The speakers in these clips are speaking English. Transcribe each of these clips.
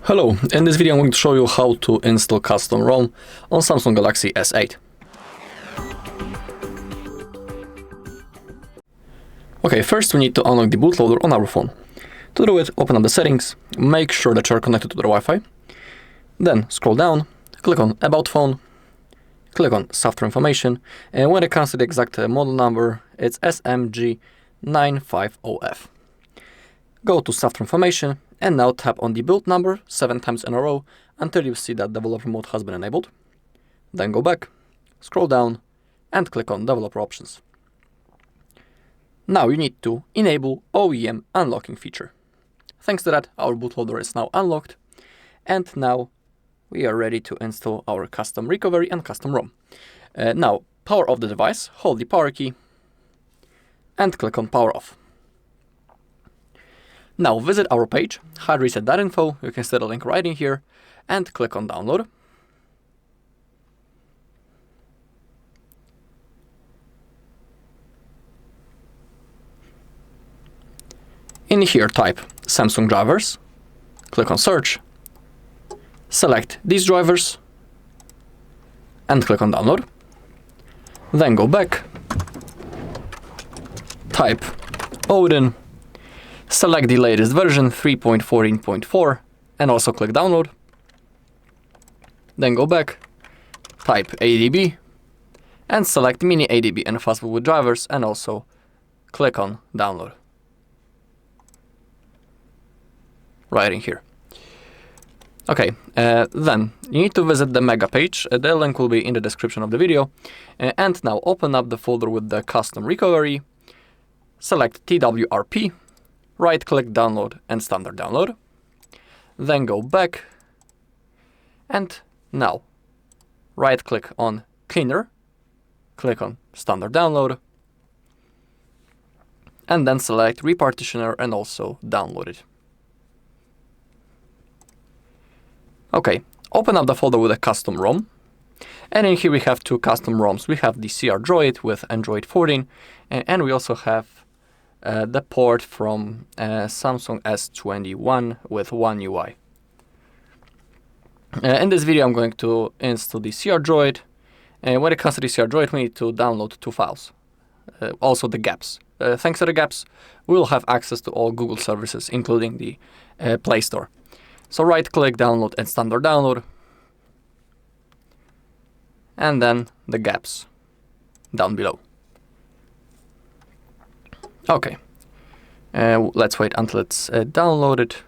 Hello, in this video I'm going to show you how to install custom ROM on Samsung Galaxy S8. Okay, first we need to unlock the bootloader on our phone. To do it, open up the settings, make sure that you are connected to the Wi-Fi, then scroll down, click on About Phone, click on Software Information, and when it comes to the exact model number, it's SMG950F. Go to Software Information, and now tap on the build number 7 times in a row until you see that developer mode has been enabled. Then go back, scroll down, and click on Developer Options. Now you need to enable OEM unlocking feature. Thanks to that, our bootloader is now unlocked, and now we are ready to install our custom recovery and custom ROM. Now, power off the device, hold the power key, and click on Power Off. Now visit our page, HardReset.Info, you can see the link right in here, and click on Download. In here type Samsung drivers, click on Search, select these drivers, and click on Download. Then go back, type Odin, select the latest version 3.14.4 and also click Download. Then go back, type ADB and select Mini ADB and Fastboot with drivers and also click on Download. Right in here. Okay, then you need to visit the mega page. The link will be in the description of the video. And now open up the folder with the custom recovery, select TWRP, right-click Download and Standard Download. Then go back, and now right-click on Cleaner, click on Standard Download, and then select Repartitioner and also download it. Okay, open up the folder with a custom ROM, and in here we have two custom ROMs. We have the CR Droid with Android 14, and we also have the port from Samsung S21 with One UI. In this video I'm going to install the CR Droid, and when it comes to the CR Droid we need to download two files, also the gaps. Thanks to the gaps we will have access to all Google services including the Play Store. So right click, download and standard download, and then the gaps down below. Okay, let's wait until it's downloaded.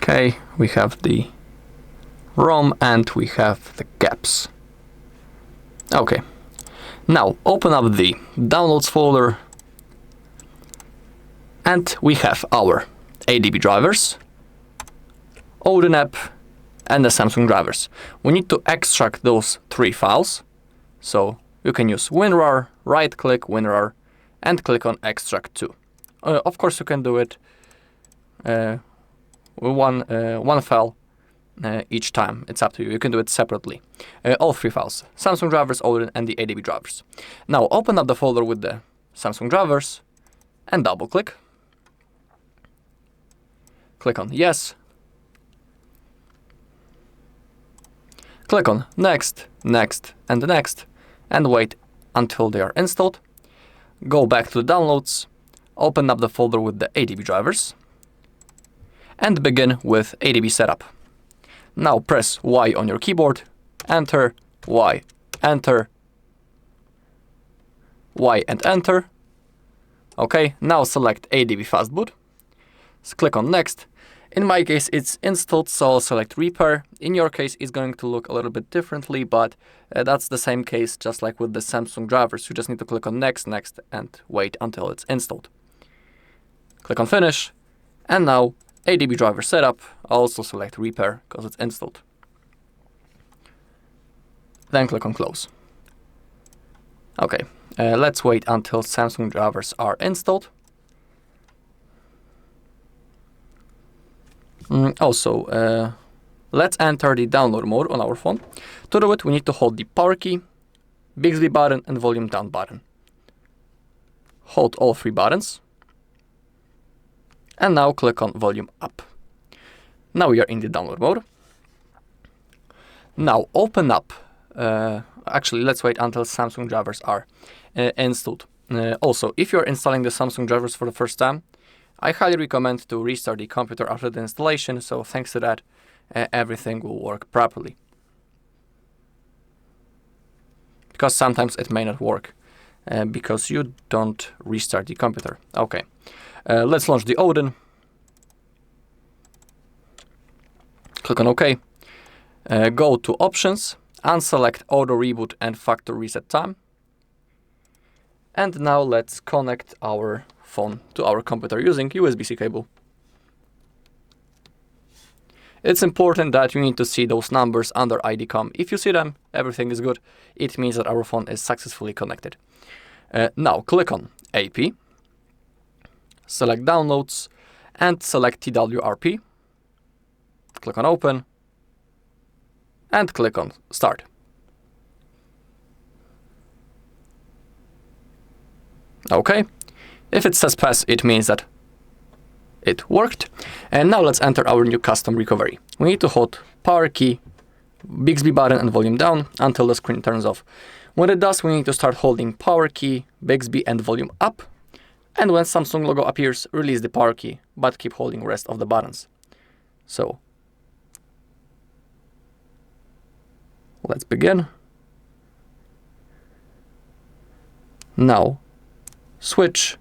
Okay, we have the ROM and we have the gaps. Okay, now open up the downloads folder, and we have our ADB drivers, Odin app, and the Samsung drivers. We need to extract those three files, so you can use WinRAR, right-click WinRAR, and click on Extract to. Of course, you can do it with one file each time. It's up to you. You can do it separately. All three files: Samsung drivers, Odin, and the ADB drivers. Now open up the folder with the Samsung drivers and double-click. Click on Yes. Click on Next, Next, and Next, and wait until they are installed. Go back to the downloads, open up the folder with the ADB drivers, and begin with ADB setup. Now press Y on your keyboard, enter, Y, enter, Y and enter. Okay, now select ADB Fastboot. Click on Next. In my case, it's installed, so I'll select Repair. In your case, it's going to look a little bit differently, but that's the same case, just like with the Samsung drivers. You just need to click on Next, Next, and wait until it's installed. Click on Finish, and now ADB driver setup. I'll also select Repair because it's installed. Then click on Close. Okay, let's wait until Samsung drivers are installed. Also, let's enter the download mode on our phone. To do it, we need to hold the power key, Bixby button, and volume down button. Hold all three buttons. And now click on volume up. Now we are in the download mode. Now open up, actually let's wait until Samsung drivers are installed. Also, if you're installing the Samsung drivers for the first time, I highly recommend to restart the computer after the installation, so thanks to that, everything will work properly. Because sometimes it may not work, because you don't restart the computer. Okay, let's launch the Odin. Click on OK. Go to Options, unselect Auto Reboot and Factory Reset Time. And now let's connect our phone to our computer using USB-C cable. It's important that you need to see those numbers under ID.com. If you see them, everything is good. It means that our phone is successfully connected. Now click on AP, select Downloads, and select TWRP. Click on Open, and click on Start. Okay, if it says pass, it means that it worked. And now let's enter our new custom recovery. We need to hold power key, Bixby button, and volume down until the screen turns off. When it does, we need to start holding power key, Bixby, and volume up. And when Samsung logo appears, release the power key, but keep holding rest of the buttons. So let's begin. Now switch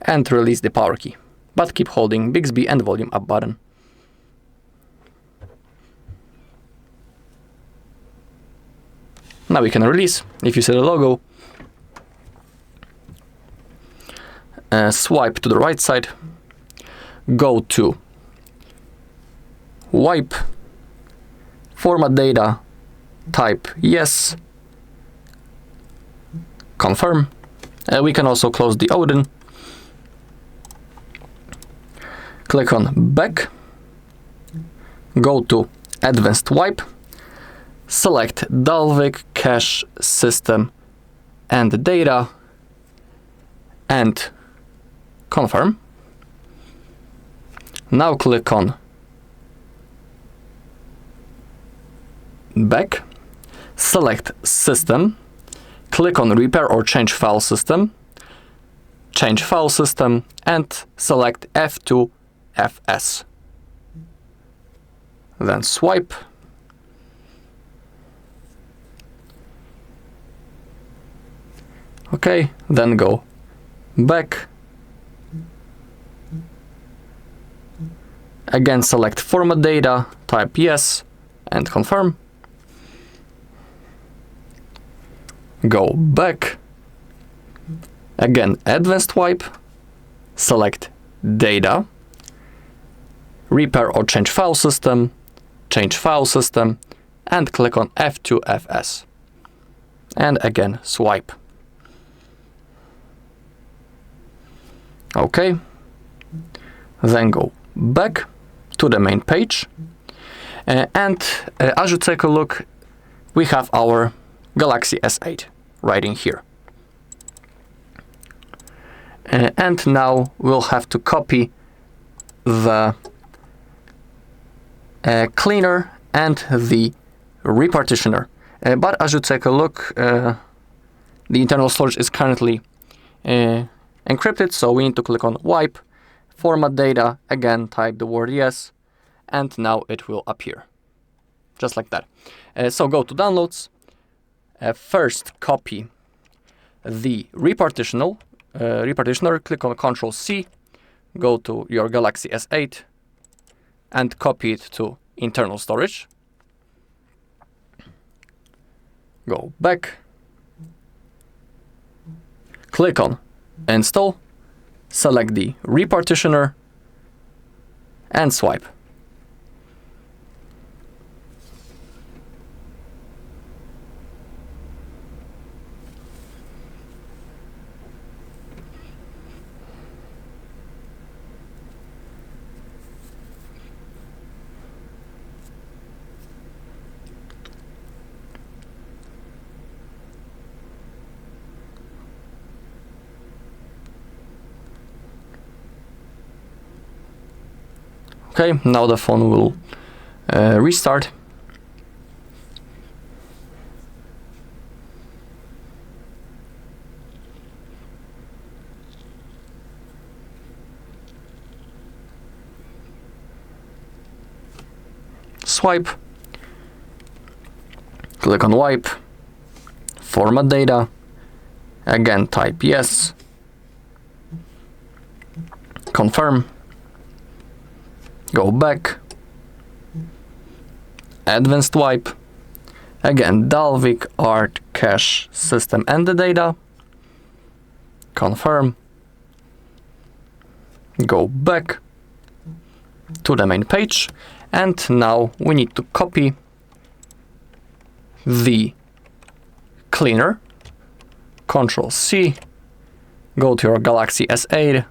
and release the power key, but keep holding Bixby and volume up button. Now we can release. If you see the logo, swipe to the right side, go to wipe, format data, type yes, confirm. We can also close the Odin. Click on back, go to advanced wipe, select Dalvik, cache, system, and data, and confirm. Now click on back, select system, click on repair or change file system, change file system, and select F2 FS. Then swipe. Okay, then go back. Again, select format data, type yes, and confirm. Go back. Again, advanced wipe, select data, repair or change file system, and click on F2FS. And again, swipe. Okay. Then go back to the main page. And as you take a look, we have our Galaxy S8 right in here. And now we'll have to copy the cleaner and the repartitioner. But as you take a look, the internal storage is currently encrypted, so we need to click on wipe, format data, again type the word yes, and now it will appear. Just like that. So go to downloads, first copy the repartitioner, click on Ctrl+C, go to your Galaxy S8 and copy it to internal storage. Go back, click on install, select the repartitioner and swipe. Okay, now the phone will restart. Swipe, click on wipe, format data, again type yes, confirm, go back, advanced wipe, again Dalvik Art Cache System and the data, confirm, go back to the main page, and now we need to copy the cleaner, Ctrl C, go to your Galaxy S8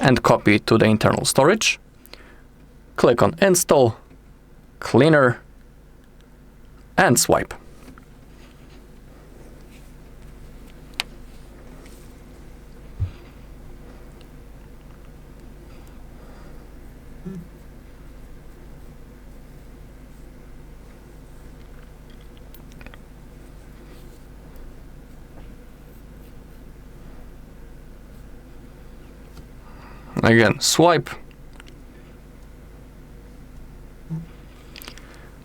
and copy it to the internal storage. Click on install, cleaner, and swipe. Again, swipe.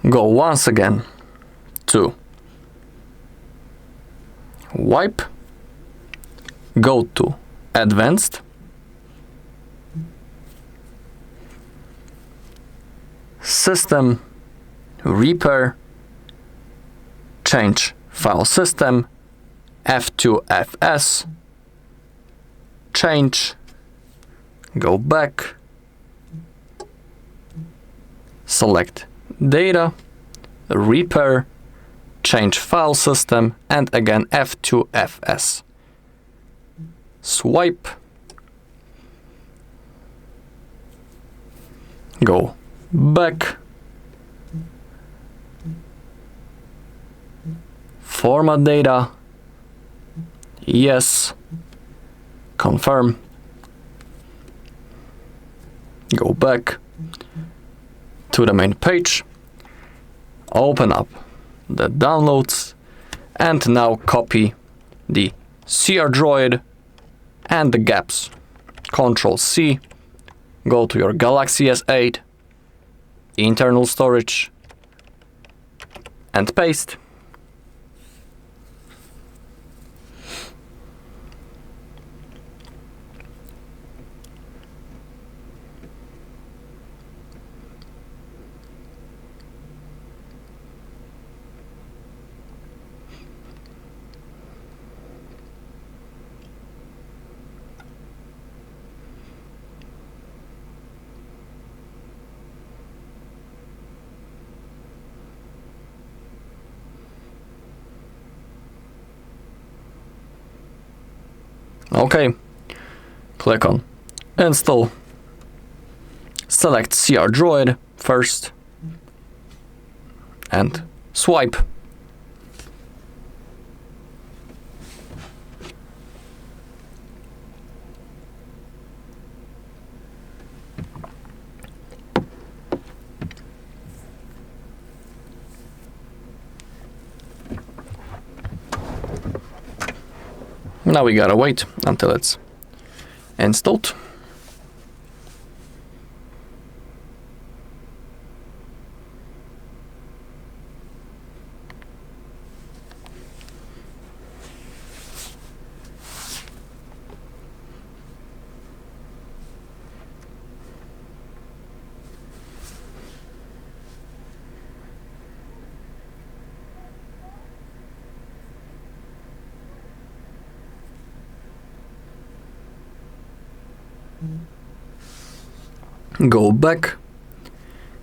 Go once again to wipe. Go to advanced. System, repair, change file system, F2FS, change, go back, select data, repair, change file system, and again F2FS. Swipe, go back, format data, yes, confirm, go back to the main page, open up the downloads, and now copy the CRDroid and the gaps. Ctrl C, go to your Galaxy S8, internal storage, and paste. Okay, click on install, select CRDroid first, and swipe. Now we gotta wait until it's installed. Go back,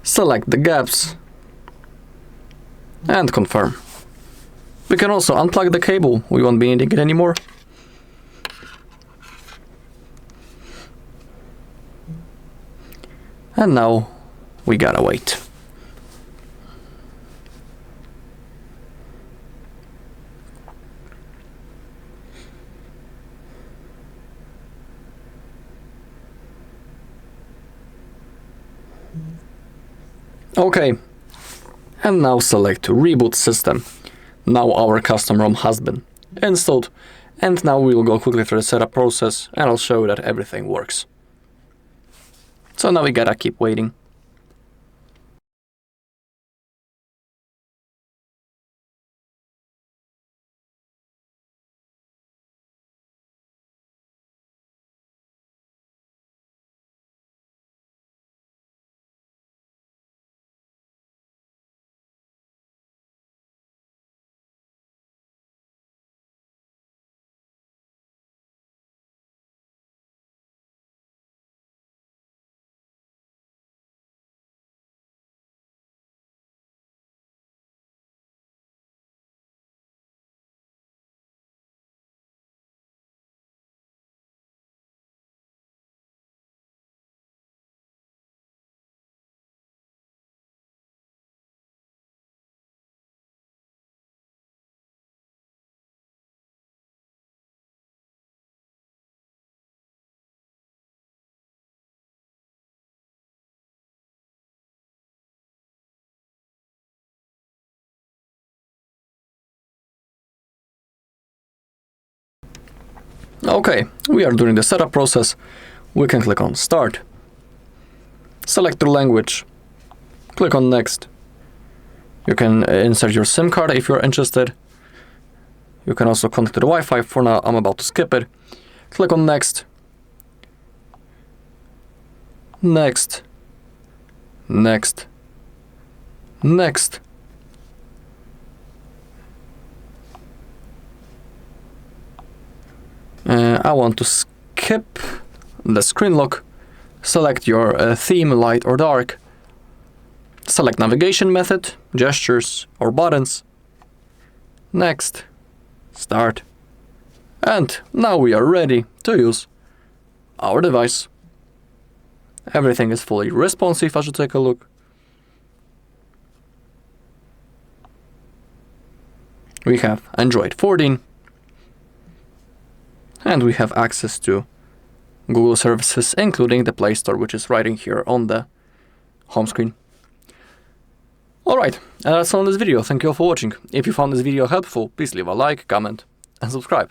select the gaps, and confirm. We can also unplug the cable, we won't be needing it anymore. And now we gotta wait. Okay, and now select Reboot System. Now our custom ROM has been installed, and now we'll go quickly through the setup process and I'll show you that everything works. So now we gotta keep waiting. Okay, we are during the setup process. We can click on Start. Select the language. Click on Next. You can insert your SIM card if you're interested. You can also connect to the Wi-Fi. For now, I'm about to skip it. Click on Next. Next. Next. Next. I want to skip the screen lock. Select your theme, light or dark. Select navigation method, gestures or buttons. Next. Start. And now we are ready to use our device. Everything is fully responsive as you take a look. We have Android 14. And we have access to Google services, including the Play Store, which is right in here on the home screen. Alright, and that's all in this video. Thank you all for watching. If you found this video helpful, please leave a like, comment, and subscribe.